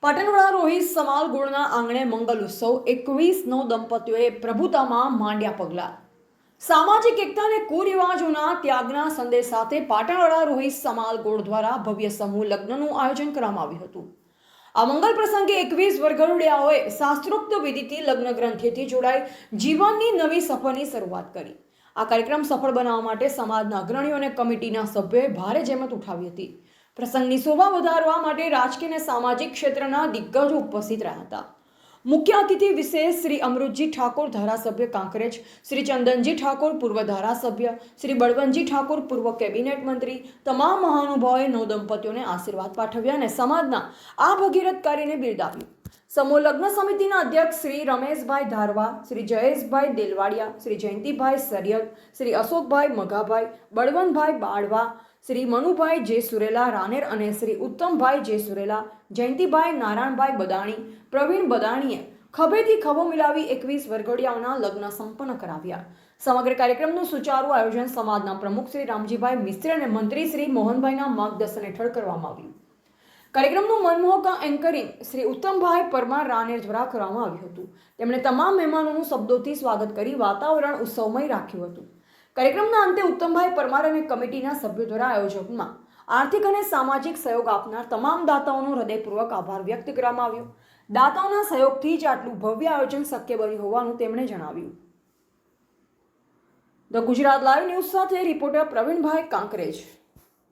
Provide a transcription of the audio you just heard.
પાટણવાળા રોહિત સમાલ ગોળના આંગણે મંગલ ઉત્સવ 21 દંપતીઓએ પ્રભુતામાં માંડ્યા પગલાં. સામાજિક એકતા અને કુરિવાજોના ત્યાગના સંદેશ સાથે પાટણવાળા રોહિત સમાલ ગોળ દ્વારા ભવ્ય સમૂહ લગ્નનું આયોજન કરવામાં આવ્યું હતું. આ મંગલ પ્રસંગે 21 વરઘોડિયાઓએ શાસ્ત્રોક્ત વિધિથી લગ્ન ગ્રંથિથી જોડાઈ જીવનની નવી સફરની શરૂઆત કરી. આ કાર્યક્રમ સફળ બનાવવા માટે સમાજના અગ્રણીઓ અને કમિટીના સભ્યોએ ભારે જહેમત ઉઠાવી હતી. પ્રસંગની શોભા વધારવા માટે રાજકીય અને સામાજિક ક્ષેત્રના દિગ્ગજો ઉપસ્થિત રહ્યા હતા. મુખ્ય અતિથિ વિશેષ શ્રી અમૃતજી ઠાકોર, ધારાસભ્ય કાંકરેજ, શ્રી ચંદનજી ઠાકોર, પૂર્વ ધારાસભ્ય, શ્રી બળવંતજી ઠાકોર, પૂર્વ કેબિનેટ મંત્રી, તમામ મહાનુભાવોએ નવદંપતીઓને આશીર્વાદ પાઠવ્યા અને સમાજના આ ભગીરથ કાર્યને બિરદાવ્યું. સમૂહ લગ્ન સમિતિના અધ્યક્ષ શ્રી રમેશભાઈ ધારવા, શ્રી જયેશભાઈ દેલવાડિયા, શ્રી જયંતિભાઈ સરિયદ, શ્રી અશોકભાઈ મઘાભાઈ, બળવંતભાઈ બાળવા, શ્રી મનુભાઈ જે સુરેલા રાનેર અને શ્રી ઉત્તમભાઈ જે સુરેલા, જયંતિભાઈ નારાયણભાઈ બદાણી, પ્રવીણ બદાણીએ ખભેથી ખભો મિલાવી 21 વરઘોડિયાઓના લગ્ન સંપન્ન કરાવ્યા. સમગ્ર કાર્યક્રમનું સુચારું આયોજન સમાજના પ્રમુખ શ્રી રામજીભાઈ મિસ્ત્રી અને મંત્રી શ્રી મોહનભાઈના માર્ગદર્શન હેઠળ કરવામાં આવ્યું. કાર્યક્રમનું મનમોહક એન્કરિંગ શ્રી ઉત્તમભાઈ પરમાર રાનેર દ્વારા કરવામાં આવ્યું હતું. તેમણે તમામ મહેમાનોનું શબ્દોથી સ્વાગત કરી વાતાવરણ ઉત્સવમય રાખ્યું હતું. કાર્યક્રમના અંતે ઉત્તમભાઈ પરમાર અને કમિટીના સભ્યો દ્વારા આયોજકમાં આર્થિક અને સામાજિક સહયોગ આપનાર તમામ દાતાઓનો હૃદયપૂર્વક આભાર વ્યક્ત કરવામાં આવ્યો. દાતાઓના સહયોગથી જ આટલું ભવ્ય આયોજન શક્ય બન્યું હોવાનું તેમણે જણાવ્યું. ધ ગુજરાત લાઈવ ન્યૂઝ સાથે રિપોર્ટર પ્રવીણભાઈ કાંકરેજ.